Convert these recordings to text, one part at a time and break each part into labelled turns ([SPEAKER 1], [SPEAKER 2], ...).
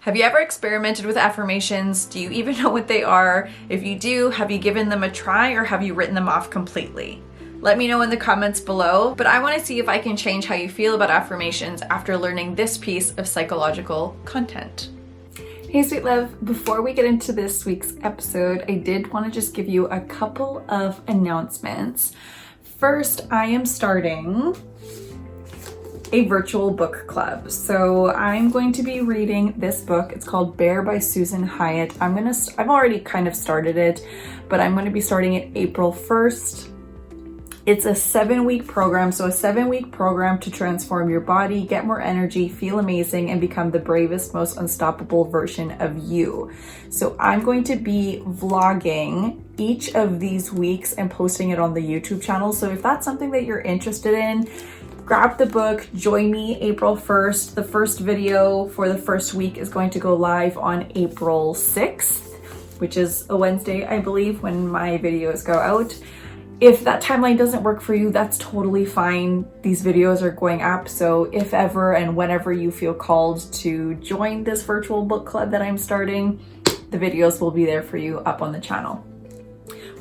[SPEAKER 1] Have you ever experimented with affirmations? Do you even know what they are? If you do, have you given them a try or have you written them off completely? Let me know in the comments below, but I want to see if I can change how you feel about affirmations after learning this piece of psychological content. Hey sweet love, before we get into this week's episode, I did want to just give you a couple of announcements. First, I am starting a virtual book club. So I'm going to be reading this book. It's called Bear by Susan Hyatt. I've already kind of started it, but I'm going to be starting it April 1st. It's a 7-week program. So a 7-week program to transform your body, get more energy, feel amazing, and become the bravest, most unstoppable version of you. So I'm going to be vlogging each of these weeks and posting it on the YouTube channel. So if that's something that you're interested in, grab the book, join me April 1st. The first video for the first week is going to go live on April 6th, which is a Wednesday, I believe, when my videos go out. If that timeline doesn't work for you, that's totally fine. These videos are going up, so if ever and whenever you feel called to join this virtual book club that I'm starting, the videos will be there for you up on the channel.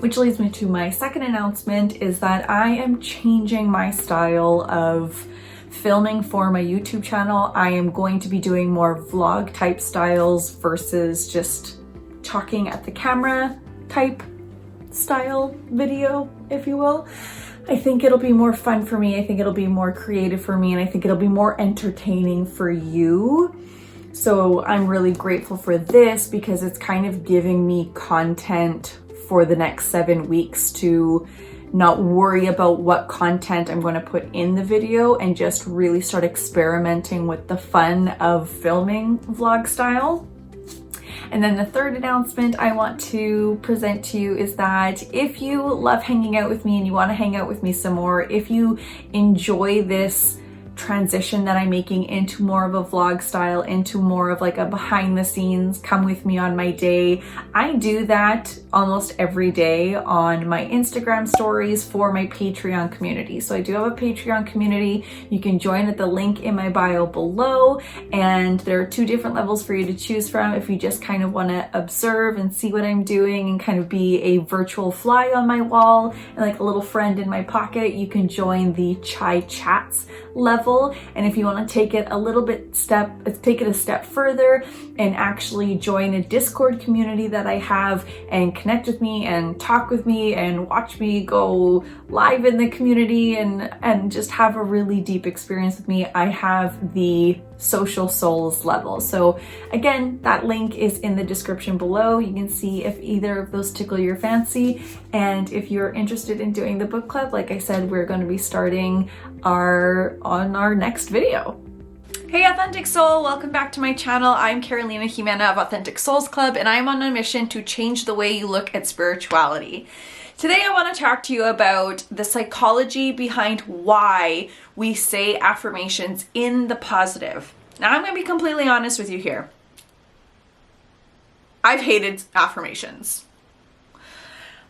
[SPEAKER 1] Which leads me to my second announcement, is that I am changing my style of filming for my YouTube channel. I am going to be doing more vlog type styles versus just talking at the camera type style video, if you will. I think it'll be more fun for me. I think it'll be more creative for me, and I think it'll be more entertaining for you. So I'm really grateful for this because it's kind of giving me content for the next 7 weeks to not worry about what content I'm going to put in the video and just really start experimenting with the fun of filming vlog style. And then the third announcement I want to present to you is that if you love hanging out with me and you want to hang out with me some more, if you enjoy this transition that I'm making into more of a vlog style, into more of like a behind the scenes, come with me on my day. I do that almost every day on my Instagram stories for my Patreon community. So I do have a Patreon community. You can join at the link in my bio below, and there are 2 different levels for you to choose from. If you just kind of want to observe and see what I'm doing and kind of be a virtual fly on my wall and like a little friend in my pocket, you can join the Chai Chats level. And if you want to take it a step further and actually join a Discord community that I have and connect with me and talk with me and watch me go live in the community and just have a really deep experience with me, I have the Social Souls level. So again, that link is in the description below. You can see if either of those tickle your fancy. And if you're interested in doing the book club, like I said, we're going to be starting on our next video. Hey Authentic Soul, welcome back to my channel. I'm Carolina Jimena of Authentic Souls Club, and I'm on a mission to change the way you look at spirituality. Today I want to talk to you about the psychology behind why we say affirmations in the positive. Now I'm going to be completely honest with you here. I've hated affirmations.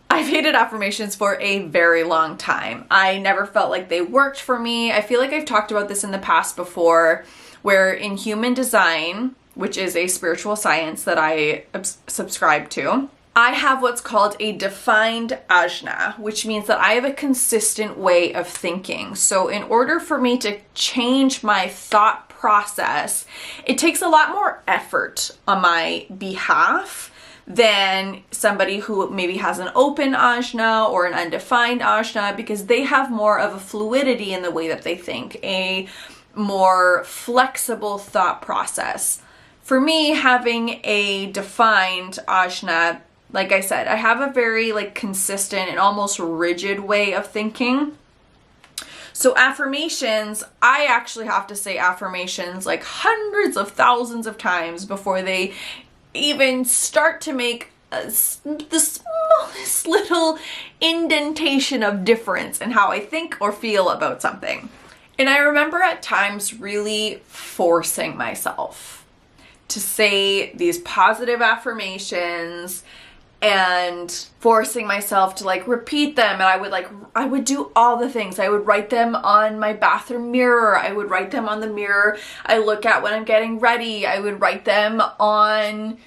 [SPEAKER 1] I've hated affirmations for a very long time. I never felt like they worked for me. I feel like I've talked about this in the past before, where in human design, which is a spiritual science that I subscribe to, I have what's called a defined Ajna, which means that I have a consistent way of thinking. So in order for me to change my thought process, it takes a lot more effort on my behalf than somebody who maybe has an open Ajna or an undefined Ajna, because they have more of a fluidity in the way that they think, a more flexible thought process. For me, having a defined Ajna, like I said, I have a very consistent and almost rigid way of thinking. So affirmations, I actually have to say affirmations like hundreds of thousands of times before they even start to make the smallest little indentation of difference in how I think or feel about something. And I remember at times really forcing myself to say these positive affirmations and forcing myself to like repeat them. And I would do all the things. I would write them on my bathroom mirror. I would write them on the mirror I look at when I'm getting ready. I would write them on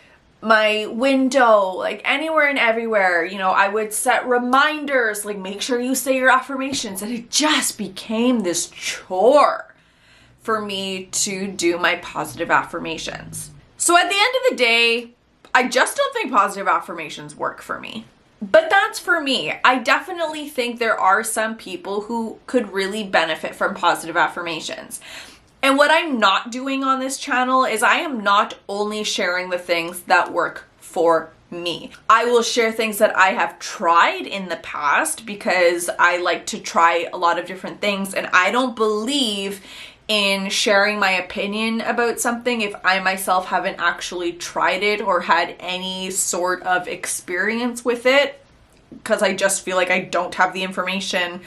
[SPEAKER 1] my window, like anywhere and everywhere. You know, I would set reminders, like make sure you say your affirmations. And it just became this chore for me to do my positive affirmations. So at the end of the day, I just don't think positive affirmations work for me. But that's for me. I definitely think there are some people who could really benefit from positive affirmations. And what I'm not doing on this channel is I am not only sharing the things that work for me. I will share things that I have tried in the past because I like to try a lot of different things, and I don't believe in sharing my opinion about something if I myself haven't actually tried it or had any sort of experience with it, because I just feel like I don't have the information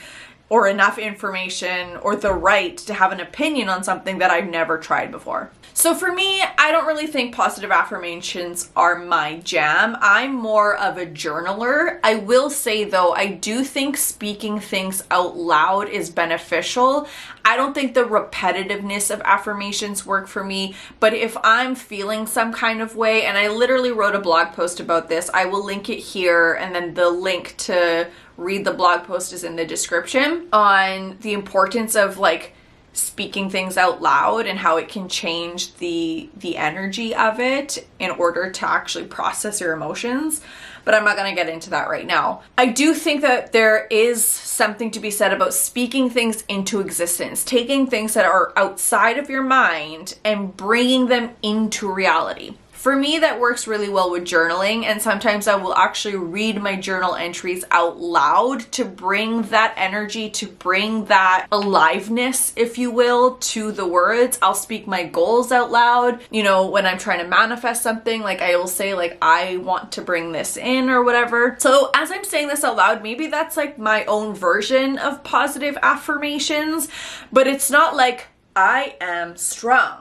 [SPEAKER 1] or enough information or the right to have an opinion on something that I've never tried before. So for me, I don't really think positive affirmations are my jam. I'm more of a journaler. I will say though, I do think speaking things out loud is beneficial. I don't think the repetitiveness of affirmations work for me, but if I'm feeling some kind of way, and I literally wrote a blog post about this, I will link it here, and then the link to read the blog post is in the description, on the importance of like speaking things out loud and how it can change the energy of it in order to actually process your emotions. But I'm not going to get into that right now. I do think that there is something to be said about speaking things into existence, taking things that are outside of your mind and bringing them into reality. For me, that works really well with journaling, and sometimes I will actually read my journal entries out loud to bring that energy, to bring that aliveness, if you will, to the words. I'll speak my goals out loud. You know, when I'm trying to manifest something, like I will say like, I want to bring this in or whatever. So as I'm saying this out loud, maybe that's like my own version of positive affirmations, but it's not like I am strong,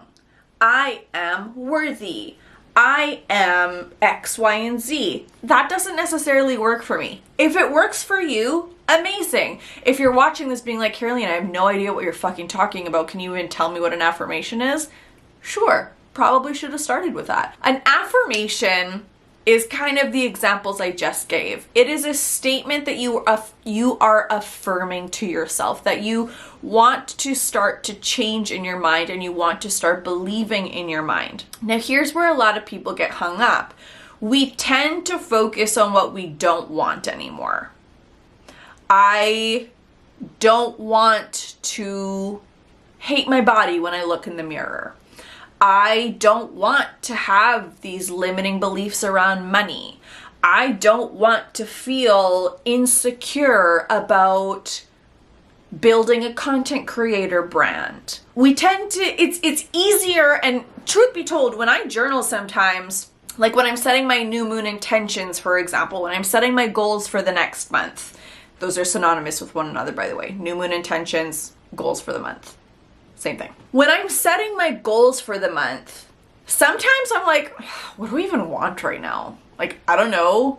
[SPEAKER 1] I am worthy, I am X, Y, and Z. That doesn't necessarily work for me. If it works for you, amazing. If you're watching this being like, Caroline, I have no idea what you're fucking talking about. Can you even tell me what an affirmation is? Sure, probably should have started with that. An affirmation is kind of the examples I just gave. It is a statement that you are affirming to yourself, that you want to start to change in your mind and you want to start believing in your mind. Now, here's where a lot of people get hung up. We tend to focus on what we don't want anymore. I don't want to hate my body when I look in the mirror. I don't want to have these limiting beliefs around money. I don't want to feel insecure about building a content creator brand. We tend to, it's easier, and truth be told, when I journal sometimes, like when I'm setting my new moon intentions, for example, when I'm setting my goals for the next month, those are synonymous with one another, by the way. New moon intentions, goals for the month. Same thing. When I'm setting my goals for the month, sometimes I'm like, what do we even want right now? Like, I don't know.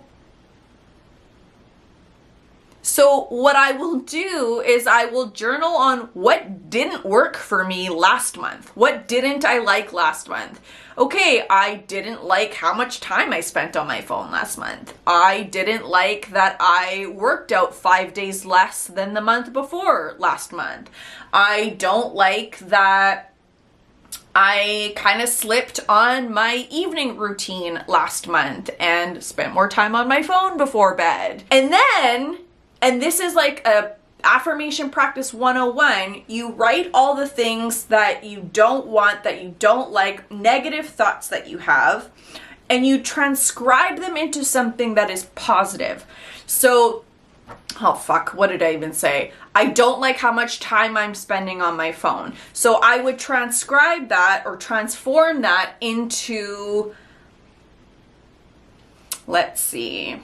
[SPEAKER 1] So what I will do is I will journal on what didn't work for me last month. What didn't I like last month? Okay, I didn't like how much time I spent on my phone last month. I didn't like that I worked out 5 days less than the month before last month. I don't like that I kind of slipped on my evening routine last month and spent more time on my phone before bed. And this is like a affirmation practice 101, you write all the things that you don't want, that you don't like, negative thoughts that you have, and you transcribe them into something that is positive. So, oh fuck, what did I even say? I don't like how much time I'm spending on my phone. So I would transcribe that or transform that into, let's see.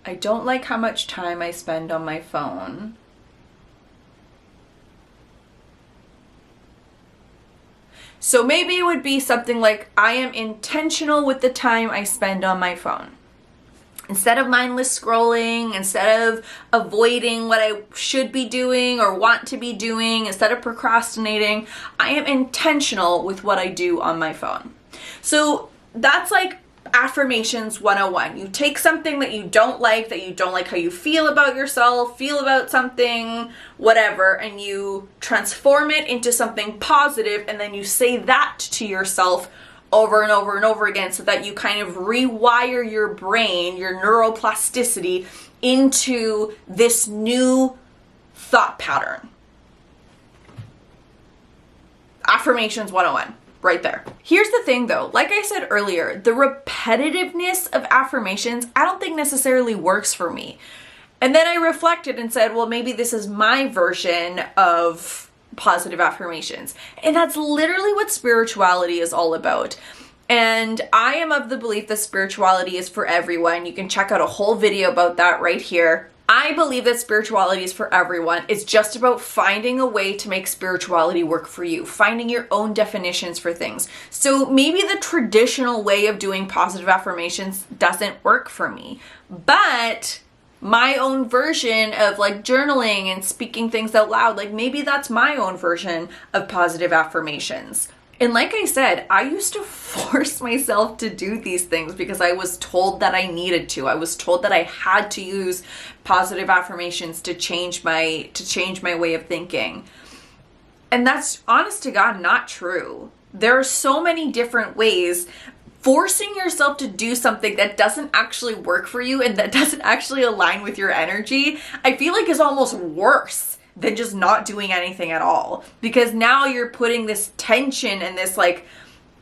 [SPEAKER 1] I don't like how much time I spend on my phone. So maybe it would be something like, I am intentional with the time I spend on my phone. Instead of mindless scrolling, instead of avoiding what I should be doing or want to be doing, instead of procrastinating, I am intentional with what I do on my phone. So that's like Affirmations 101. You take something that you don't like how you feel about yourself, feel about something, whatever, and you transform it into something positive, and then you say that to yourself over and over and over again, so that you kind of rewire your brain, your neuroplasticity, into this new thought pattern. Affirmations 101, right there. Here's the thing though, like I said earlier, the repetitiveness of affirmations, I don't think necessarily works for me. And then I reflected and said, well, maybe this is my version of positive affirmations. And that's literally what spirituality is all about. And I am of the belief that spirituality is for everyone. You can check out a whole video about that right here. I believe that spirituality is for everyone. It's just about finding a way to make spirituality work for you, finding your own definitions for things. So maybe the traditional way of doing positive affirmations doesn't work for me, but my own version of like journaling and speaking things out loud, like maybe that's my own version of positive affirmations. And like I said, I used to force myself to do these things because I was told that I needed to. I was told that I had to use positive affirmations to change my way of thinking. And that's, honest to God, not true. There are so many different ways. Forcing yourself to do something that doesn't actually work for you and that doesn't actually align with your energy, I feel like is almost worse than just not doing anything at all. Because now you're putting this tension and this like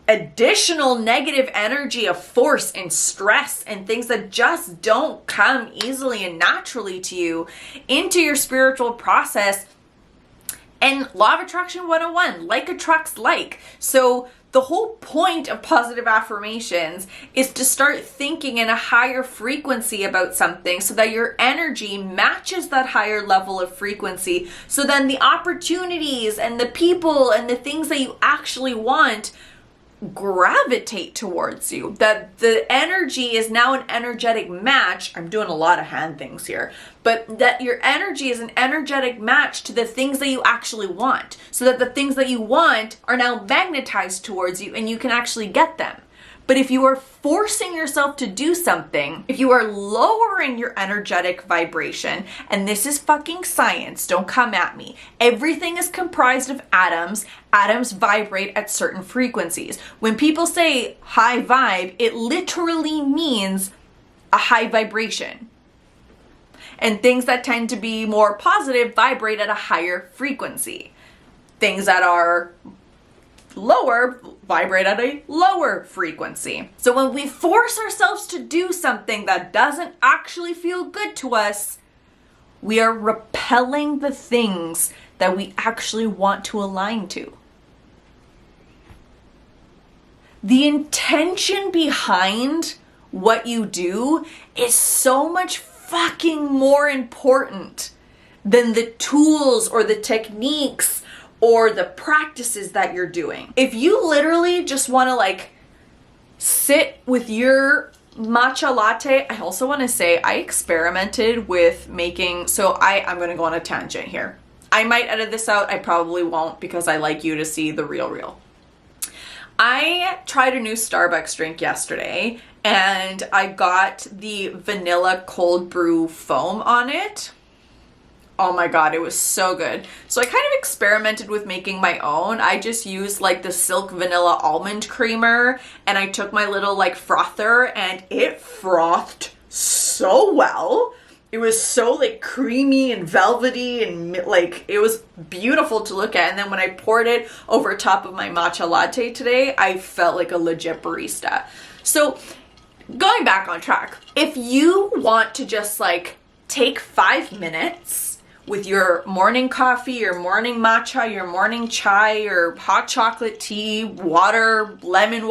[SPEAKER 1] additional negative energy of force and stress and things that just don't come easily and naturally to you into your spiritual process. And Law of Attraction 101, like attracts like. So the whole point of positive affirmations is to start thinking in a higher frequency about something so that your energy matches that higher level of frequency. So then the opportunities and the people and the things that you actually want gravitate towards you. That the energy is now an energetic match. I'm doing a lot of hand things here, but that your energy is an energetic match to the things that you actually want, so that the things that you want are now magnetized towards you and you can actually get them. But if you are forcing yourself to do something, if you are lowering your energetic vibration, and this is fucking science, don't come at me. Everything is comprised of atoms. Atoms vibrate at certain frequencies. When people say high vibe, it literally means a high vibration. And things that tend to be more positive vibrate at a higher frequency. Things that are lower vibrate at a lower frequency. So when we force ourselves to do something that doesn't actually feel good to us, we are repelling the things that we actually want to align to. The intention behind what you do is so much fucking more important than the tools or the techniques or the practices that you're doing. If you literally just want to like sit with your matcha latte, I also want to say I experimented with making, so I'm going to go on a tangent here. I might edit this out. I probably won't because I like you to see the real. I tried a new Starbucks drink yesterday and I got the vanilla cold brew foam on it. Oh my God, it was so good. So I kind of experimented with making my own. I just used like the Silk Vanilla Almond Creamer and I took my little like frother and it frothed so well. It was so like creamy and velvety and like it was beautiful to look at. And then when I poured it over top of my matcha latte today, I felt like a legit barista. So going back on track, if you want to just like take 5 minutes with your morning coffee, your morning matcha, your morning chai, your hot chocolate tea, water, lemon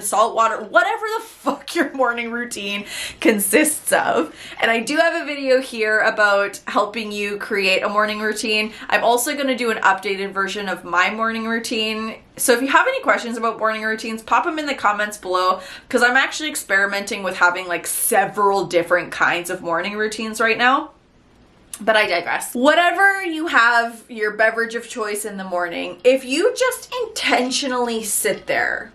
[SPEAKER 1] salt water, whatever the fuck your morning routine consists of. And I do have a video here about helping you create a morning routine. I'm also going to do an updated version of my morning routine. So if you have any questions about morning routines, pop them in the comments below, because I'm actually experimenting with having like several different kinds of morning routines right now. But I digress. Whatever you have, your beverage of choice in the morning, if you just intentionally sit there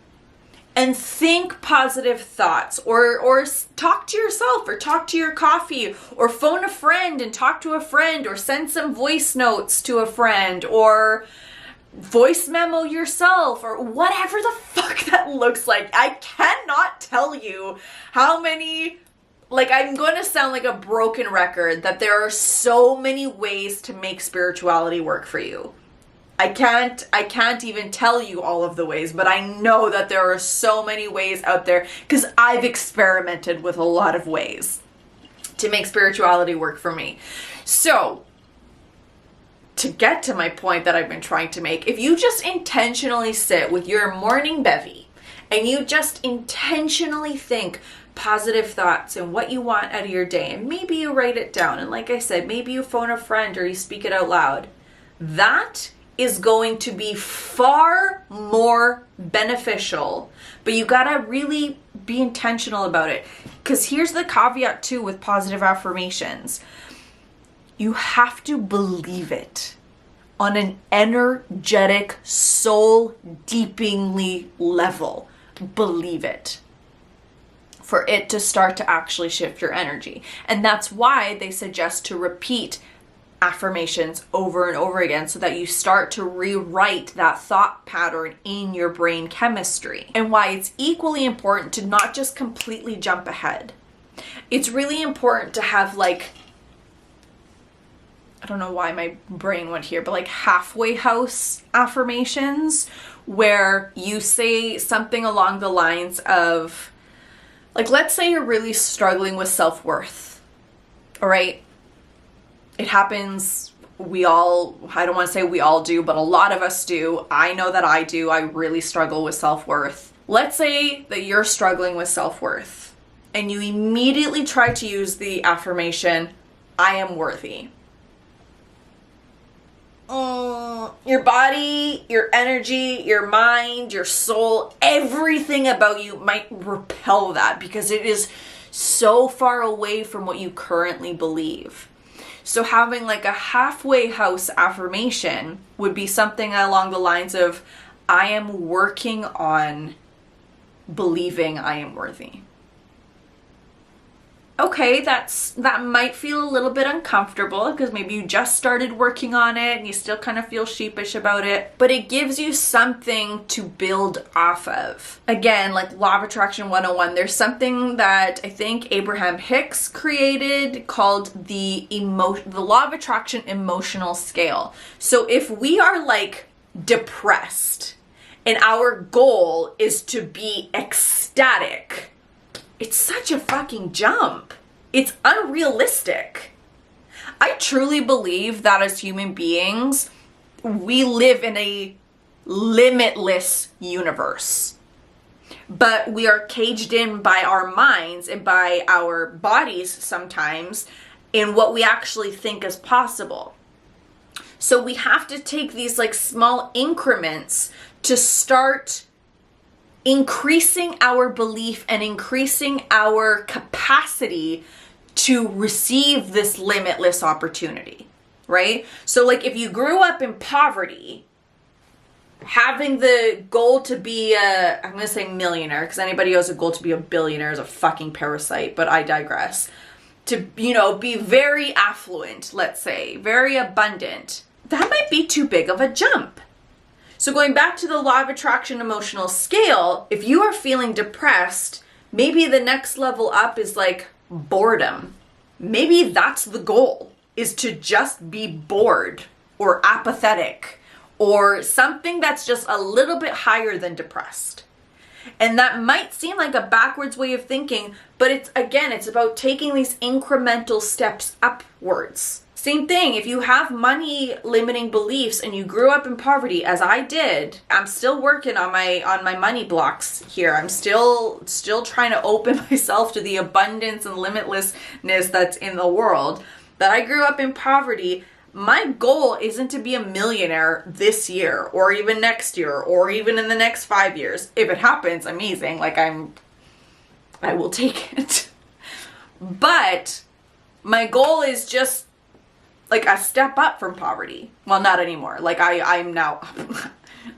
[SPEAKER 1] and think positive thoughts, or talk to yourself, or talk to your coffee, or phone a friend and talk to a friend, or send some voice notes to a friend, or voice memo yourself, or whatever the fuck that looks like. I cannot tell you how many, like, I'm going to sound like a broken record that there are so many ways to make spirituality work for you. I can't even tell you all of the ways, but I know that there are so many ways out there, because I've experimented with a lot of ways to make spirituality work for me. So, to get to my point that I've been trying to make, if you just intentionally sit with your morning bevy and you just intentionally think positive thoughts and what you want out of your day, and maybe you write it down, and like I said, maybe you phone a friend or you speak it out loud, that is going to be far more beneficial. But you gotta really be intentional about it, because here's the caveat too with positive affirmations. You have to believe it on an energetic, soul deepingly level. Believe it for it to start to actually shift your energy. And that's why they suggest to repeat affirmations over and over again, so that you start to rewrite that thought pattern in your brain chemistry. And why it's equally important to not just completely jump ahead. It's really important to have, like, I don't know why my brain went here, but like halfway house affirmations, where you say something along the lines of, like, let's say you're really struggling with self-worth. All right. It happens. I don't want to say we all do, but a lot of us do. I know that I do. I really struggle with self-worth. Let's say that you're struggling with self-worth and you immediately try to use the affirmation, I am worthy. Your body, your energy, your mind, your soul, everything about you might repel that, because it is so far away from what you currently believe. So having like a halfway house affirmation would be something along the lines of, I am working on believing I am worthy. Okay, that might feel a little bit uncomfortable, because maybe you just started working on it and you still kind of feel sheepish about it, but it gives you something to build off of. Again, like Law of Attraction 101, there's something that I think Abraham Hicks created called the Law of Attraction emotional scale. So if we are like depressed and our goal is to be ecstatic, it's such a fucking jump. It's unrealistic. I truly believe that as human beings, we live in a limitless universe. But we are caged in by our minds and by our bodies sometimes in what we actually think is possible. So we have to take these like small increments to start increasing our belief and increasing our capacity to receive this limitless opportunity, right? So like if you grew up in poverty, having the goal to be I'm going to say millionaire, because anybody who has a goal to be a billionaire is a fucking parasite, but I digress. To, be very affluent, let's say, very abundant, that might be too big of a jump. So going back to the Law of Attraction emotional scale, if you are feeling depressed, maybe the next level up is like boredom. Maybe that's the goal, is to just be bored or apathetic or something that's just a little bit higher than depressed. And that might seem like a backwards way of thinking, but it's about taking these incremental steps upwards. Same thing, if you have money limiting beliefs and you grew up in poverty, as I did, I'm still working on my money blocks here. I'm still trying to open myself to the abundance and limitlessness that's in the world. That I grew up in poverty. My goal isn't to be a millionaire this year or even next year or even in the next 5 years. If it happens, amazing. Like I will take it. But my goal is just like a step up from poverty. Well, not anymore. Like I'm now,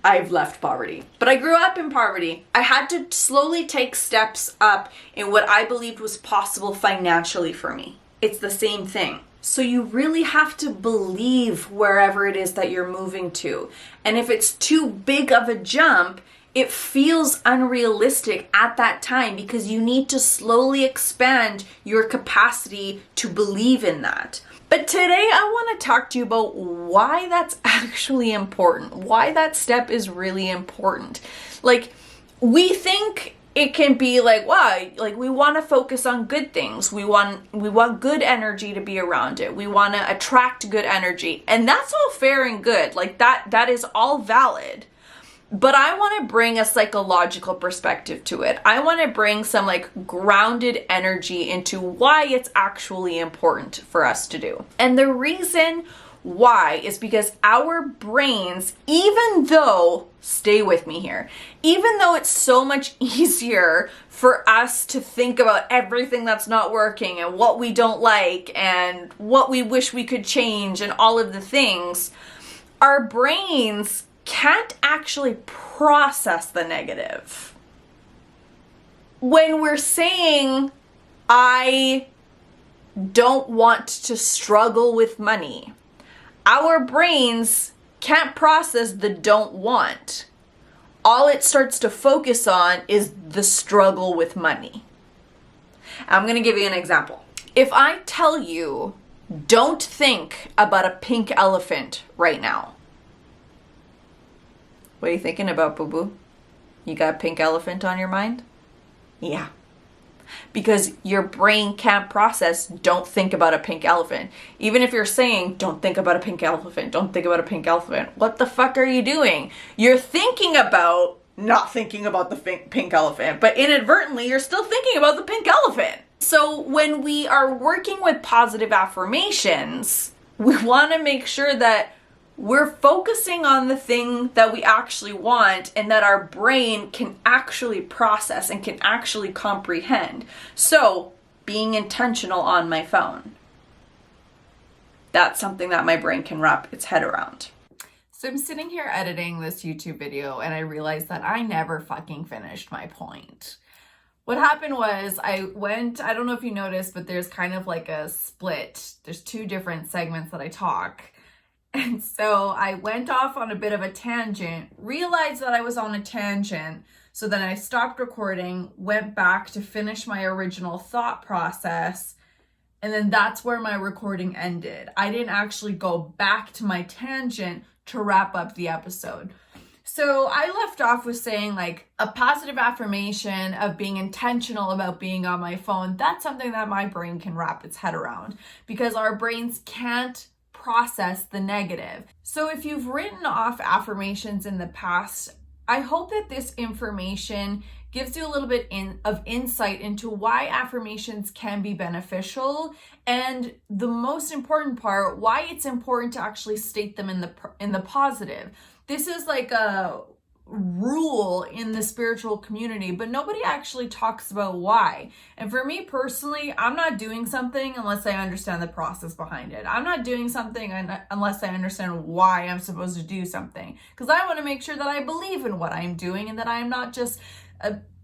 [SPEAKER 1] I've left poverty. But I grew up in poverty. I had to slowly take steps up in what I believed was possible financially for me. It's the same thing. So you really have to believe wherever it is that you're moving to. And if it's too big of a jump, it feels unrealistic at that time because you need to slowly expand your capacity to believe in that. But today I want to talk to you about why that's actually important, why that step is really important. Like, we think it can be like, wow, like we want to focus on good things. We want good energy to be around it. We want to attract good energy. And that's all fair and good. Like that is all valid. But I want to bring a psychological perspective to it. I want to bring some like grounded energy into why it's actually important for us to do. And the reason why is because our brains, even though, stay with me here, even though it's so much easier for us to think about everything that's not working and what we don't like and what we wish we could change and all of the things, our brains can't actually process the negative. When we're saying, I don't want to struggle with money, our brains can't process the don't want. All it starts to focus on is the struggle with money. I'm going to give you an example. If I tell you, don't think about a pink elephant right now, what are you thinking about, boo-boo? You got a pink elephant on your mind? Yeah. Because your brain can't process, don't think about a pink elephant. Even if you're saying, don't think about a pink elephant, don't think about a pink elephant. What the fuck are you doing? You're thinking about not thinking about the pink elephant, but inadvertently you're still thinking about the pink elephant. So when we are working with positive affirmations, we want to make sure that we're focusing on the thing that we actually want and that our brain can actually process and can actually comprehend. So, being intentional on my phone. That's something that my brain can wrap its head around. So I'm sitting here editing this YouTube video and I realized that I never fucking finished my point. What happened was I don't know if you noticed, but there's kind of like a split. There's two different segments that I talk. And so I went off on a bit of a tangent, realized that I was on a tangent. So then I stopped recording, went back to finish my original thought process. And then that's where my recording ended. I didn't actually go back to my tangent to wrap up the episode. So I left off with saying like a positive affirmation of being intentional about being on my phone. That's something that my brain can wrap its head around because our brains can't process the negative. So if you've written off affirmations in the past, I hope that this information gives you a little bit of insight into why affirmations can be beneficial, and the most important part, why it's important to actually state them in the positive. This is like a rule in the spiritual community, but nobody actually talks about why. And for me personally, I'm not doing something unless I understand the process behind it. I'm not doing something unless I understand why I'm supposed to do something, because I want to make sure that I believe in what I'm doing and that I'm not just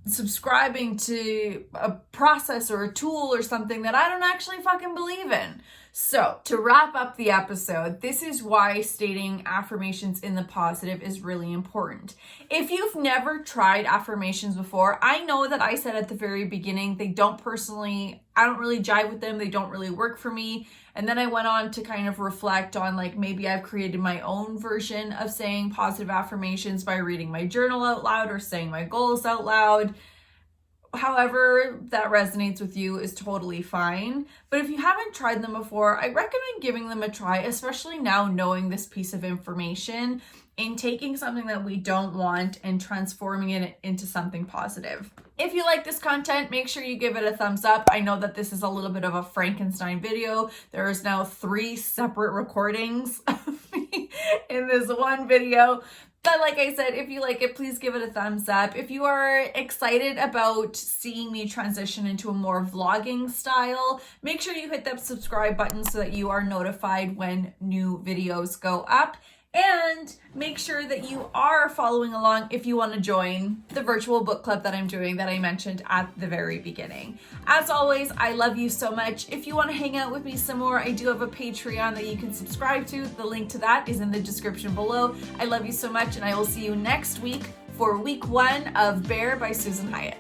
[SPEAKER 1] subscribing to a process or a tool or something that I don't actually fucking believe in. So to wrap up the episode, this is why stating affirmations in the positive is really important. If you've never tried affirmations before, I know that I said at the very beginning, I don't really jive with them. They don't really work for me. And then I went on to kind of reflect on like, maybe I've created my own version of saying positive affirmations by reading my journal out loud or saying my goals out loud. However that resonates with you is totally fine. But if you haven't tried them before, I recommend giving them a try, especially now knowing this piece of information, in taking something that we don't want and transforming it into something positive. If you like this content, make sure you give it a thumbs up. I know that this is a little bit of a Frankenstein video. There is now 3 separate recordings of me in this one video. But like I said, if you like it, please give it a thumbs up. If you are excited about seeing me transition into a more vlogging style, make sure you hit that subscribe button so that you are notified when new videos go up. And make sure that you are following along if you want to join the virtual book club that I'm doing that I mentioned at the very beginning. As always, I love you so much. If you want to hang out with me some more, I do have a Patreon that you can subscribe to. The link to that is in the description below. I love you so much, and I will see you next week for week 1 of Bear by Susan Hyatt.